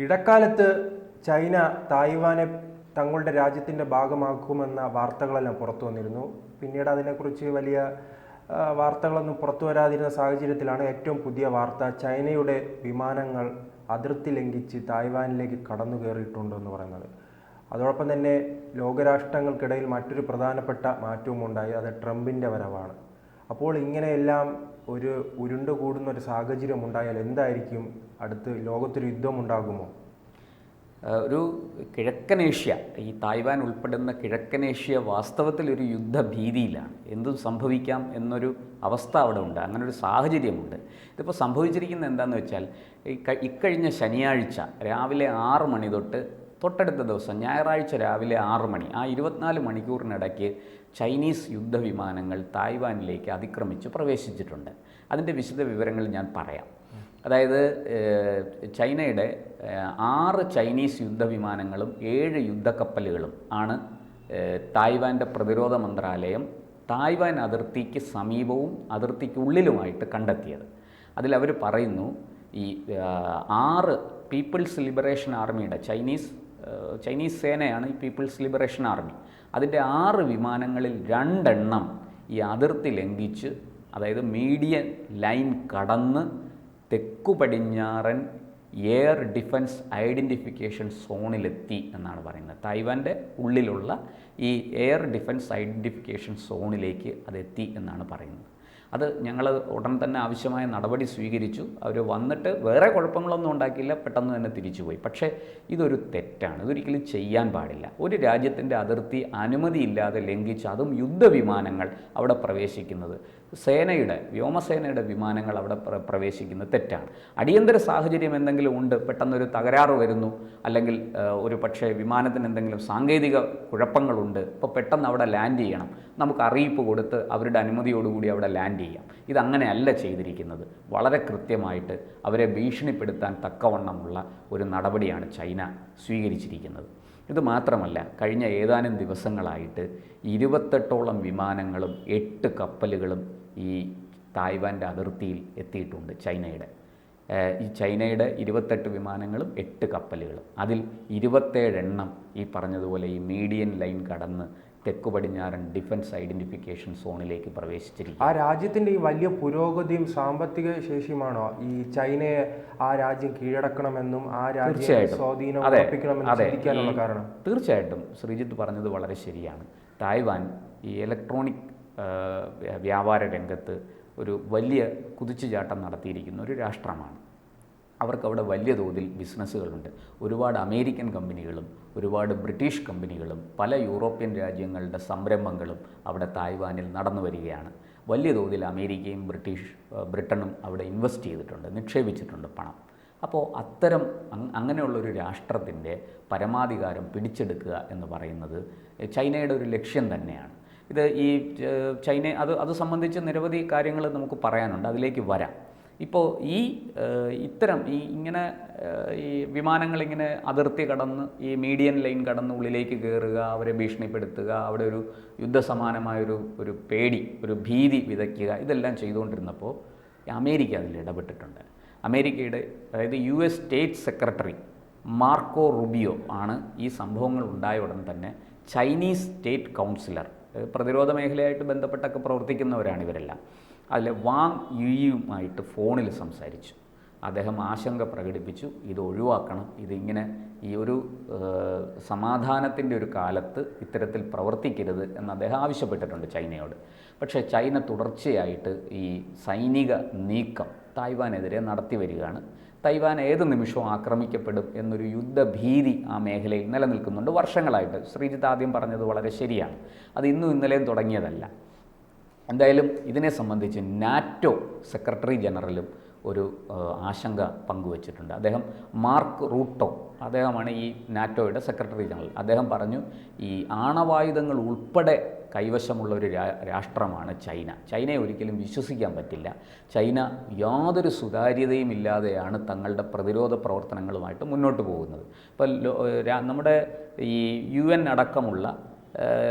ഇടക്കാലത്ത് ചൈന തായ്വാനെ തങ്ങളുടെ രാജ്യത്തിൻ്റെ ഭാഗമാക്കുമെന്ന വാർത്തകളെല്ലാം പുറത്തു വന്നിരുന്നു. പിന്നീട് അതിനെക്കുറിച്ച് വലിയ വാർത്തകളൊന്നും പുറത്തു വരാതിരുന്ന സാഹചര്യത്തിലാണ് ഏറ്റവും പുതിയ വാർത്ത ചൈനയുടെ വിമാനങ്ങൾ അതിർത്തി ലംഘിച്ച് തായ്വാനിലേക്ക് കടന്നു കയറിയിട്ടുണ്ടെന്ന് പറയുന്നത്. അതോടൊപ്പം തന്നെ ലോകരാഷ്ട്രങ്ങൾക്കിടയിൽ മറ്റൊരു പ്രധാനപ്പെട്ട മാറ്റവും ഉണ്ടായി, അത് ട്രംപിൻ്റെ വരവാണ്. അപ്പോൾ ഇങ്ങനെയെല്ലാം ഒരു ഉരുണ്ടുകൂടുന്ന ഒരു സാഹചര്യം ഉണ്ടായാൽ എന്തായിരിക്കും? അടുത്ത് ലോകത്തൊരു യുദ്ധമുണ്ടാകുമോ? ഒരു കിഴക്കൻ ഏഷ്യ, ഈ തായ്വാൻ ഉൾപ്പെടുന്ന കിഴക്കൻ ഏഷ്യ വാസ്തവത്തിൽ ഒരു യുദ്ധഭീതിയിലാണ്. എന്തും സംഭവിക്കാം എന്നൊരു അവസ്ഥ അവിടെ ഉണ്ട്, അങ്ങനെ ഒരു സാഹചര്യമുണ്ട്. ഇതിപ്പോൾ സംഭവിച്ചിരിക്കുന്നത് എന്താണെന്ന് വെച്ചാൽ, ഇക്കഴിഞ്ഞ ശനിയാഴ്ച രാവിലെ 6 മണി തൊട്ടടുത്ത ദിവസം ഞായറാഴ്ച രാവിലെ 6 മണി, ആ 24 മണിക്കൂറിനിടയ്ക്ക് ചൈനീസ് യുദ്ധവിമാനങ്ങൾ തായ്വാനിലേക്ക് അതിക്രമിച്ച് പ്രവേശിച്ചിട്ടുണ്ട്. അതിൻ്റെ വിശദ വിവരങ്ങൾ ഞാൻ പറയാം. അതായത് ചൈനയുടെ 6 ചൈനീസ് യുദ്ധവിമാനങ്ങളും 7 യുദ്ധക്കപ്പലുകളും ആണ് തായ്വാൻ്റെ പ്രതിരോധ മന്ത്രാലയം തായ്വാൻ അതിർത്തിക്ക് സമീപവും അതിർത്തിക്കുള്ളിലുമായിട്ട് കണ്ടെത്തിയത്. അതിലവർ പറയുന്നു, ഈ 6 പീപ്പിൾസ് ലിബറേഷൻ ആർമിയുടെ ചൈനീസ് സേനയാണ് ഈ പീപ്പിൾസ് ലിബറേഷൻ ആർമി. അതിൻ്റെ 6 വിമാനങ്ങളിൽ 2 എണ്ണം ഈ അതിർത്തി ലംഘിച്ച്, അതായത് മീഡിയൻ ലൈൻ കടന്ന് തെക്കു പടിഞ്ഞാറൻ എയർ ഡിഫൻസ് ഐഡൻറ്റിഫിക്കേഷൻ സോണിലെത്തി എന്നാണ് പറയുന്നത്. തായ്വാൻ്റെ ഉള്ളിലുള്ള ഈ എയർ ഡിഫൻസ് ഐഡൻറ്റിഫിക്കേഷൻ സോണിലേക്ക് അതെത്തി എന്നാണ് പറയുന്നത്. അത് ഞങ്ങൾ ഉടൻ തന്നെ ആവശ്യമായ നടപടി സ്വീകരിച്ചു. അവർ വന്നിട്ട് വേറെ കുഴപ്പങ്ങളൊന്നും ഉണ്ടാക്കിയില്ല, പെട്ടെന്ന് തന്നെ തിരിച്ചുപോയി. പക്ഷേ ഇതൊരു തെറ്റാണ്, ഇതൊരിക്കലും ചെയ്യാൻ പാടില്ല. ഒരു രാജ്യത്തിൻ്റെ അതിർത്തി അനുമതിയില്ലാതെ ലംഘിച്ച്, അതും യുദ്ധവിമാനങ്ങൾ അവിടെ പ്രവേശിക്കുന്നത്, വ്യോമസേനയുടെ വിമാനങ്ങൾ അവിടെ പ്രവേശിക്കുന്നത് തെറ്റാണ്. അടിയന്തര സാഹചര്യം എന്തെങ്കിലും ഉണ്ട്, പെട്ടെന്നൊരു തകരാറ് വരുന്നു, അല്ലെങ്കിൽ ഒരു പക്ഷേ വിമാനത്തിന് എന്തെങ്കിലും സാങ്കേതിക കുഴപ്പങ്ങളുണ്ട്, ഇപ്പോൾ പെട്ടെന്ന് അവിടെ ലാൻഡ് ചെയ്യണം, നമുക്ക് അറിയിപ്പ് കൊടുത്ത് അവരുടെ അനുമതിയോടുകൂടി അവിടെ ലാൻഡ് ചെയ്യാം. ഇതങ്ങനെയല്ല ചെയ്തിരിക്കുന്നത്. വളരെ കൃത്യമായിട്ട് അവരെ ഭീഷണിപ്പെടുത്താൻ തക്കവണ്ണമുള്ള ഒരു നടപടിയാണ് ചൈന സ്വീകരിച്ചിരിക്കുന്നത്. ഇത് മാത്രമല്ല, കഴിഞ്ഞ ഏതാനും ദിവസങ്ങളായിട്ട് 28ഓളം വിമാനങ്ങളും 8 കപ്പലുകളും ഈ തായ്വാൻ്റെ അതിർത്തിയിൽ എത്തിയിട്ടുണ്ട്. ചൈനയുടെ 28 വിമാനങ്ങളും 8 കപ്പലുകളും, അതിൽ 27 എണ്ണം ഈ പറഞ്ഞതുപോലെ ഈ മീഡിയൻ ലൈൻ കടന്ന് തെക്കു പടിഞ്ഞാറൻ ഡിഫൻസ് ഐഡൻറ്റിഫിക്കേഷൻ സോണിലേക്ക് പ്രവേശിച്ചിരിക്കും. ആ രാജ്യത്തിൻ്റെ ഈ വലിയ പുരോഗതിയും സാമ്പത്തിക ശേഷിയുമാണോ ഈ ചൈനയെ ആ രാജ്യം കീഴടക്കണമെന്നും ആ രാജ്യം സ്വാധീനം ഉറപ്പിക്കണമെന്നും ചിന്തിക്കാനുള്ള കാരണം? തീർച്ചയായിട്ടും ശ്രീജിത്ത് പറഞ്ഞത് വളരെ ശരിയാണ്. തായ്വാൻ ഈ ഇലക്ട്രോണിക് വ്യാപാര രംഗത്ത് ഒരു വലിയ കുതിച്ചുചാട്ടം നടത്തിയിരിക്കുന്ന ഒരു രാഷ്ട്രമാണ്. അവർക്കവിടെ വലിയ തോതിൽ ബിസിനസ്സുകളുണ്ട്. ഒരുപാട് അമേരിക്കൻ കമ്പനികളും ഒരുപാട് ബ്രിട്ടീഷ് കമ്പനികളും പല യൂറോപ്യൻ രാജ്യങ്ങളുടെ സംരംഭങ്ങളും അവിടെ തായ്വാനിൽ നടന്നു വരികയാണ്. വലിയ തോതിൽ അമേരിക്കയും ബ്രിട്ടനും അവിടെ ഇൻവെസ്റ്റ് ചെയ്തിട്ടുണ്ട്, നിക്ഷേപിച്ചിട്ടുണ്ട് പണം. അപ്പോൾ അങ്ങനെയുള്ളൊരു രാഷ്ട്രത്തിൻ്റെ പരമാധികാരം പിടിച്ചെടുക്കുക എന്ന് പറയുന്നത് ചൈനയുടെ ഒരു ലക്ഷ്യം തന്നെയാണ്. ഇത് ഈ ചൈന അത് സംബന്ധിച്ച് നിരവധി കാര്യങ്ങൾ നമുക്ക് പറയാനുണ്ട്, അതിലേക്ക് വരാം. ഇപ്പോൾ ഇത്തരം ഈ വിമാനങ്ങളിങ്ങനെ അതിർത്തി കടന്ന് ഈ മീഡിയൻ ലൈൻ കടന്ന് ഉള്ളിലേക്ക് കയറുക, അവരെ ഭീഷണിപ്പെടുത്തുക, അവിടെ ഒരു യുദ്ധസമാനമായൊരു പേടി, ഒരു ഭീതി വിതയ്ക്കുക, ഇതെല്ലാം ചെയ്തുകൊണ്ടിരുന്നപ്പോൾ അമേരിക്ക അതിൽ ഇടപെട്ടിട്ടുണ്ട്. അമേരിക്കയുടെ, അതായത് US state secretary Marco Rubio ആണ് ഈ സംഭവങ്ങൾ ഉണ്ടായ ഉടൻ തന്നെ ചൈനീസ് സ്റ്റേറ്റ് കൗൺസിലർ, പ്രതിരോധ മേഖലയായിട്ട് ബന്ധപ്പെട്ടൊക്കെ പ്രവർത്തിക്കുന്നവരാണ് ഇവരെല്ലാം, അതിൽ വാങ് യുയുമായിട്ട് ഫോണിൽ സംസാരിച്ചു. അദ്ദേഹം ആശങ്ക പ്രകടിപ്പിച്ചു, ഇത് ഒഴിവാക്കണം, ഇതിങ്ങനെ ഈ ഒരു സമാധാനത്തിൻ്റെ ഒരു കാലത്ത് ഇത്തരത്തിൽ പ്രവർത്തിക്കരുത് എന്ന് അദ്ദേഹം ആവശ്യപ്പെട്ടിട്ടുണ്ട് ചൈനയോട്. പക്ഷേ ചൈന തുടർച്ചയായിട്ട് ഈ സൈനിക നീക്കം തായ്വാനെതിരെ നടത്തി വരികയാണ്. തായ്വാൻ ഏത് നിമിഷവും ആക്രമിക്കപ്പെടും എന്നൊരു യുദ്ധഭീതി ആ മേഖലയിൽ നിലനിൽക്കുന്നുണ്ട് വർഷങ്ങളായിട്ട്. ശ്രീജിത്ത് ആദ്യം പറഞ്ഞത് വളരെ ശരിയാണ്, അത് ഇന്നും ഇന്നലെയും തുടങ്ങിയതല്ല. എന്തായാലും ഇതിനെ സംബന്ധിച്ച് നാറ്റോ സെക്രട്ടറി ജനറലും ഒരു ആശങ്ക പങ്കുവച്ചിട്ടുണ്ട്. അദ്ദേഹം മാർക്ക് റൂട്ടോ, അദ്ദേഹമാണ് ഈ നാറ്റോയുടെ സെക്രട്ടറി ജനറൽ. അദ്ദേഹം പറഞ്ഞു, ഈ ആണവായുധങ്ങൾ ഉൾപ്പെടെ കൈവശമുള്ള ഒരു രാഷ്ട്രമാണ് ചൈനയെ ഒരിക്കലും വിശ്വസിക്കാൻ പറ്റില്ല. ചൈന യാതൊരു സുതാര്യതയും ഇല്ലാതെയാണ് തങ്ങളുടെ പ്രതിരോധ പ്രവർത്തനങ്ങളുമായിട്ട് മുന്നോട്ട് പോകുന്നത്. ഇപ്പോൾ നമ്മുടെ ഈ UN അടക്കമുള്ള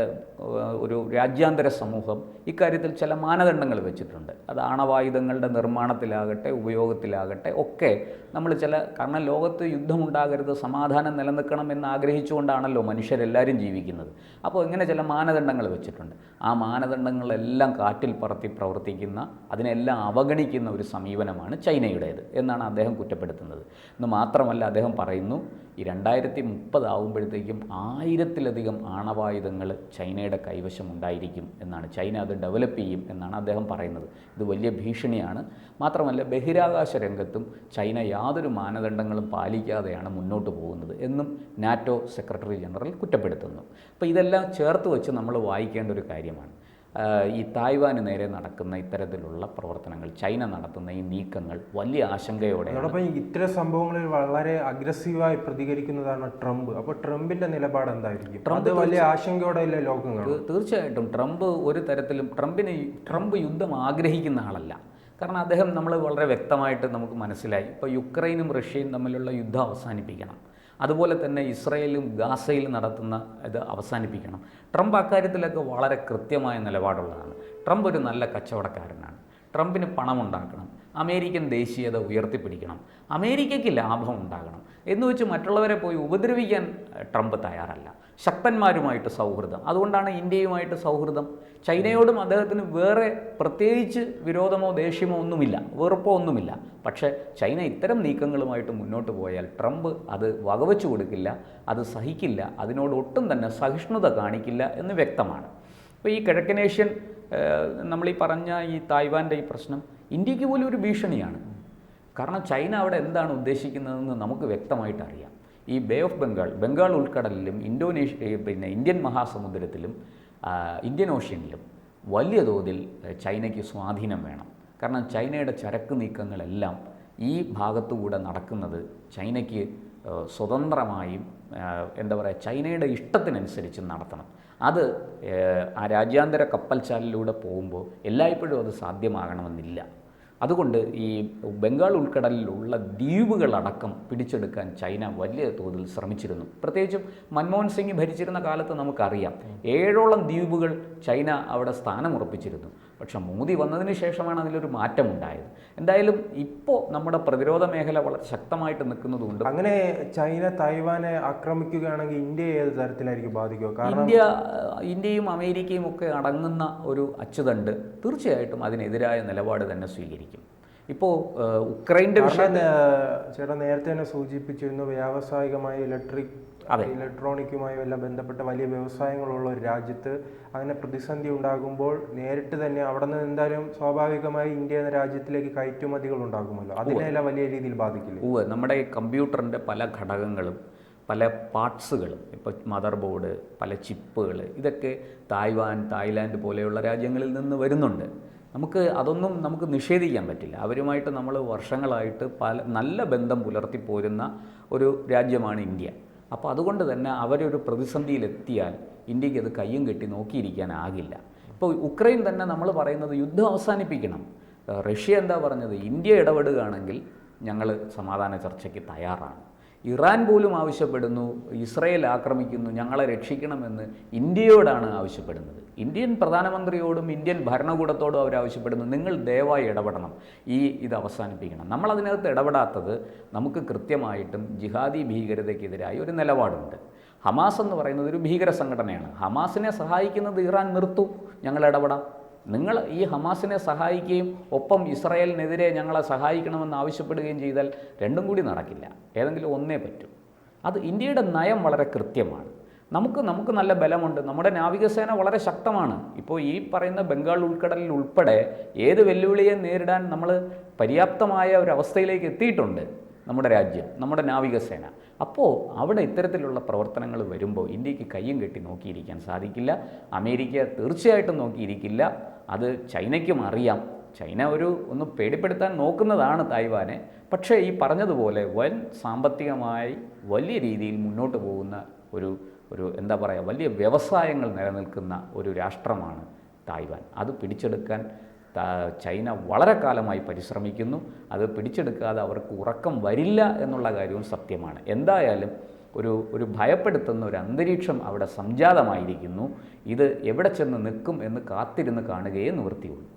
ഒരു രാജ്യാന്തര സമൂഹം ഇക്കാര്യത്തിൽ ചില മാനദണ്ഡങ്ങൾ വെച്ചിട്ടുണ്ട്. അത് ആണവായുധങ്ങളുടെ നിർമ്മാണത്തിലാകട്ടെ ഉപയോഗത്തിലാകട്ടെ ഒക്കെ നമ്മൾ കാരണം ലോകത്ത് യുദ്ധമുണ്ടാകരുത്, സമാധാനം നിലനിൽക്കണം എന്ന് ആഗ്രഹിച്ചുകൊണ്ടാണല്ലോ മനുഷ്യരെല്ലാവരും ജീവിക്കുന്നത്. അപ്പോൾ ഇങ്ങനെ ചില മാനദണ്ഡങ്ങൾ വെച്ചിട്ടുണ്ട്. ആ മാനദണ്ഡങ്ങളെല്ലാം കാറ്റിൽ പറത്തി പ്രവർത്തിക്കുന്ന, അതിനെല്ലാം അവഗണിക്കുന്ന ഒരു സമീപനമാണ് ചൈനയുടേത് എന്നാണ് അദ്ദേഹം കുറ്റപ്പെടുത്തുന്നത്. എന്ന് മാത്രമല്ല, അദ്ദേഹം പറയുന്നു ഈ 2030 ആകുമ്പോഴത്തേക്കും 1000-ലധികം ആണവായുധങ്ങൾ ചൈനയുടെ കൈവശം ഉണ്ടായിരിക്കും എന്നാണ്. ചൈന അത് ഡെവലപ്പ് ചെയ്യും എന്നാണ് അദ്ദേഹം പറയുന്നത്. ഇത് വലിയ ഭീഷണിയാണ്. മാത്രമല്ല, ബഹിരാകാശ രംഗത്തും ചൈന യാതൊരു മാനദണ്ഡങ്ങളും പാലിക്കാതെയാണ് മുന്നോട്ട് പോകുന്നത് എന്നും നാറ്റോ സെക്രട്ടറി ജനറൽ കുറ്റപ്പെടുത്തുന്നു. അപ്പോൾ ഇതെല്ലാം ചേർത്ത് വെച്ച് നമ്മൾ വായിക്കേണ്ട ഒരു കാര്യമാണ്. ഈ തായ്വാന് നേരെ നടക്കുന്ന ഇത്തരത്തിലുള്ള പ്രവർത്തനങ്ങൾ, ചൈന നടത്തുന്ന ഈ നീക്കങ്ങൾ വലിയ ആശങ്കയോടെ. അതോടൊപ്പം ഇത്തരം സംഭവങ്ങളിൽ വളരെ അഗ്രസീവായി പ്രതികരിക്കുന്നതാണ് ട്രംപ്. അപ്പോൾ ട്രംപിന്റെ നിലപാട് എന്തായിരിക്കും? അത് വലിയ ആശങ്കയോടെയല്ലേ ലോകം കാണും? തീർച്ചയായിട്ടും ട്രംപ് ഒരു തരത്തിലും ട്രംപ് യുദ്ധം ആഗ്രഹിക്കുന്ന ആളല്ല. കാരണം അദ്ദേഹം നമ്മൾ വളരെ വ്യക്തമായിട്ട് നമുക്ക് മനസ്സിലായി, ഇപ്പോൾ യുക്രൈനും റഷ്യയും തമ്മിലുള്ള യുദ്ധം അവസാനിപ്പിക്കണം, അതുപോലെ തന്നെ ഇസ്രയേലും ഗാസയിലും നടത്തുന്ന ഇത് അവസാനിപ്പിക്കണം. ട്രംപ് അക്കാര്യത്തിലൊക്കെ വളരെ കൃത്യമായ നിലപാടുള്ളതാണ്. ട്രംപ് ഒരു നല്ല കച്ചവടക്കാരനാണ്. ട്രംപിന് പണമുണ്ടാക്കണം, അമേരിക്കൻ ദേശീയത ഉയർത്തിപ്പിടിക്കണം, അമേരിക്കയ്ക്ക് ലാഭം ഉണ്ടാകണം എന്ന് വെച്ച് മറ്റുള്ളവരെ പോയി ഉപദ്രവിക്കാൻ ട്രംപ് തയ്യാറല്ല. ശക്തന്മാരുമായിട്ട് സൗഹൃദം, അതുകൊണ്ടാണ് ഇന്ത്യയുമായിട്ട് സൗഹൃദം. ചൈനയോടും അദ്ദേഹത്തിന് വേറെ പ്രത്യേകിച്ച് വിരോധമോ ദേഷ്യമോ ഒന്നുമില്ല, വെറുപ്പോ ഒന്നുമില്ല. പക്ഷേ ചൈന ഇത്തരം നീക്കങ്ങളുമായിട്ട് മുന്നോട്ട് പോയാൽ ട്രംപ് അത് വകവെച്ചു കൊടുക്കില്ല, അത് സഹിക്കില്ല, അതിനോട് ഒട്ടും തന്നെ സഹിഷ്ണുത കാണിക്കില്ല എന്ന് വ്യക്തമാണ്. അപ്പോൾ ഈ കിഴക്കനേഷ്യൻ നമ്മളീ പറഞ്ഞ ഈ തായ്വാൻ്റെ ഈ പ്രശ്നം ഇന്ത്യക്ക് പോലും ഒരു ഭീഷണിയാണ്. കാരണം ചൈന അവിടെ എന്താണ് ഉദ്ദേശിക്കുന്നതെന്ന് നമുക്ക് വ്യക്തമായിട്ട് അറിയാം. ഈ ബേ ഓഫ് ബംഗാൾ ഉൾക്കടലിലും ഇന്ത്യൻ മഹാസമുദ്രത്തിലും ഇന്ത്യൻ ഓഷ്യനിലും വലിയ തോതിൽ ചൈനയ്ക്ക് സ്വാധീനം വേണം. കാരണം ചൈനയുടെ ചരക്ക് നീക്കങ്ങളെല്ലാം ഈ ഭാഗത്തുകൂടെ നടക്കുന്നത് ചൈനയ്ക്ക് സ്വതന്ത്രമായും ചൈനയുടെ ഇഷ്ടത്തിനനുസരിച്ച് നടത്തണം. അത് ആ രാജ്യാന്തര കപ്പൽച്ചാലിലൂടെ പോകുമ്പോൾ എല്ലായ്പ്പോഴും അത് സാധ്യമാകണമെന്നില്ല. അതുകൊണ്ട് ഈ ബംഗാൾ ഉൾക്കടലിലുള്ള ദ്വീപുകളടക്കം പിടിച്ചെടുക്കാൻ ചൈന വലിയ തോതിൽ ശ്രമിച്ചിരുന്നു. പ്രത്യേകിച്ചും മൻമോഹൻ സിംഗ് ഭരിച്ചിരുന്ന കാലത്ത് നമുക്കറിയാം 7ഓളം ദ്വീപുകൾ ചൈന അവിടെ സ്ഥാനമുറപ്പിച്ചിരുന്നു. പക്ഷെ മോദി വന്നതിന് ശേഷമാണ് അതിലൊരു മാറ്റമുണ്ടായത്. എന്തായാലും ഇപ്പോൾ നമ്മുടെ പ്രതിരോധ മേഖല വളരെ ശക്തമായിട്ട് നിൽക്കുന്നതുകൊണ്ട് അങ്ങനെ ചൈന തായ്വാനെ ആക്രമിക്കുകയാണെങ്കിൽ ഇന്ത്യ ഏത് തരത്തിലായിരിക്കും ബാധിക്കുക? കാരണം ഇന്ത്യയും അമേരിക്കയും ഒക്കെ അടങ്ങുന്ന ഒരു അച്ചുതണ്ട് തീർച്ചയായിട്ടും അതിനെതിരായ നിലപാട് തന്നെ സ്വീകരിക്കും. ഇപ്പോൾ ഉക്രൈൻ്റെ വിഷയം ചേട്ടാ നേരത്തെ തന്നെ സൂചിപ്പിച്ചിരുന്നു, വ്യാവസായികമായി ഇലക്ട്രോണിക്കുമായും എല്ലാം ബന്ധപ്പെട്ട വലിയ വ്യവസായങ്ങളുള്ള ഒരു രാജ്യത്ത് അങ്ങനെ പ്രതിസന്ധി ഉണ്ടാകുമ്പോൾ നേരിട്ട് തന്നെ അവിടെ നിന്ന് എന്തായാലും സ്വാഭാവികമായി ഇന്ത്യ എന്ന രാജ്യത്തിലേക്ക് കയറ്റുമതികൾ ഉണ്ടാകുമല്ലോ, അതിനെല്ലാം വലിയ രീതിയിൽ ബാധിക്കില്ല? നമ്മുടെ കമ്പ്യൂട്ടറിൻ്റെ പല ഘടകങ്ങളും പല പാർട്സുകളും, ഇപ്പോൾ മദർ ബോർഡ്, പല ചിപ്പുകൾ, ഇതൊക്കെ തായ്ലാൻഡ് പോലെയുള്ള രാജ്യങ്ങളിൽ നിന്ന് വരുന്നുണ്ട്. അതൊന്നും നമുക്ക് നിഷേധിക്കാൻ പറ്റില്ല. അവരുമായിട്ട് നമ്മൾ വർഷങ്ങളായിട്ട് നല്ല ബന്ധം പുലർത്തിപ്പോരുന്ന ഒരു രാജ്യമാണ് ഇന്ത്യ. അപ്പോൾ അതുകൊണ്ട് തന്നെ അവരൊരു പ്രതിസന്ധിയിലെത്തിയാൽ ഇന്ത്യക്ക് അത് കയ്യും കെട്ടി നോക്കിയിരിക്കാനാകില്ല. ഇപ്പോൾ ഉക്രൈൻ തന്നെ നമ്മൾ പറയുന്നത് യുദ്ധം അവസാനിപ്പിക്കണം. റഷ്യ എന്താ പറഞ്ഞത്? ഇന്ത്യ ഇടപെടുകയാണെങ്കിൽ ഞങ്ങൾ സമാധാന ചർച്ചയ്ക്ക് തയ്യാറാണ്. ഇറാൻ പോലും ആവശ്യപ്പെടുന്നു, ഇസ്രയേൽ ആക്രമിക്കുന്നു, ഞങ്ങളെ രക്ഷിക്കണമെന്ന് ഇന്ത്യയോടാണ് ആവശ്യപ്പെടുന്നത്. ഇന്ത്യൻ പ്രധാനമന്ത്രിയോടും ഇന്ത്യൻ ഭരണകൂടത്തോടും അവരാവശ്യപ്പെടുന്നു, നിങ്ങൾ ദയവായി ഇടപെടണം, ഇത് അവസാനിപ്പിക്കണം. നമ്മളതിനകത്ത് ഇടപെടാത്തത് നമുക്ക് കൃത്യമായിട്ടും ജിഹാദി ഭീകരതയ്ക്കെതിരായി ഒരു നിലപാടുണ്ട്. ഹമാസ് എന്ന് പറയുന്നത് ഒരു ഭീകര സംഘടനയാണ്. ഹമാസിനെ സഹായിക്കുന്നത് ഇറാൻ നിർത്തൂ, ഞങ്ങൾ ഇടപെടാം. നിങ്ങൾ ഈ ഹമാസിനെ സഹായിക്കുകയും ഒപ്പം ഇസ്രായേലിനെതിരെ ഞങ്ങളെ സഹായിക്കണമെന്ന് ആവശ്യപ്പെടുകയും ചെയ്താൽ രണ്ടും കൂടി നടക്കില്ല, ഏതെങ്കിലും ഒന്നേ പറ്റും. അത് ഇന്ത്യയുടെ നയം വളരെ കൃത്യമാണ്. നമുക്ക് നല്ല ബലമുണ്ട്, നമ്മുടെ നാവികസേന വളരെ ശക്തമാണ്. ഇപ്പോൾ ഈ പറയുന്ന ബംഗാൾ ഉൾക്കടലിൽ ഉൾപ്പെടെ ഏത് വെല്ലുവിളിയെ നേരിടാൻ നമ്മൾ പര്യാപ്തമായ ഒരവസ്ഥയിലേക്ക് എത്തിയിട്ടുണ്ട് നമ്മുടെ രാജ്യം, നമ്മുടെ നാവികസേന. അപ്പോൾ അവിടെ ഇത്തരത്തിലുള്ള പ്രവർത്തനങ്ങൾ വരുമ്പോൾ ഇന്ത്യക്ക് കയ്യും കെട്ടി നോക്കിയിരിക്കാൻ സാധിക്കില്ല. അമേരിക്ക തീർച്ചയായിട്ടും നോക്കിയിരിക്കില്ല. അത് ചൈനയ്ക്കും അറിയാം. ചൈന ഒന്ന് പേടിപ്പെടുത്താൻ നോക്കുന്നതാണ് തായ്വാനെ. പക്ഷേ ഈ പറഞ്ഞതുപോലെ സാമ്പത്തികമായി വലിയ രീതിയിൽ മുന്നോട്ട് പോകുന്ന ഒരു വലിയ വ്യവസായങ്ങൾ നിലനിൽക്കുന്ന ഒരു രാഷ്ട്രമാണ് തായ്വാൻ. അത് പിടിച്ചെടുക്കാൻ ചൈന വളരെ കാലമായി പരിശ്രമിക്കുന്നു. അത് പിടിച്ചെടുക്കാതെ അവർക്ക് ഉറക്കം വരില്ല എന്നുള്ള കാര്യവും സത്യമാണ്. എന്തായാലും ഒരു ഭയപ്പെടുത്തുന്ന ഒരു അന്തരീക്ഷം അവിടെ സംജാതമായിരിക്കുന്നു. ഇത് എവിടെ ചെന്ന് നിൽക്കും എന്ന് കാത്തിരുന്ന് കാണുകയേ നിവൃത്തിയുള്ളൂ.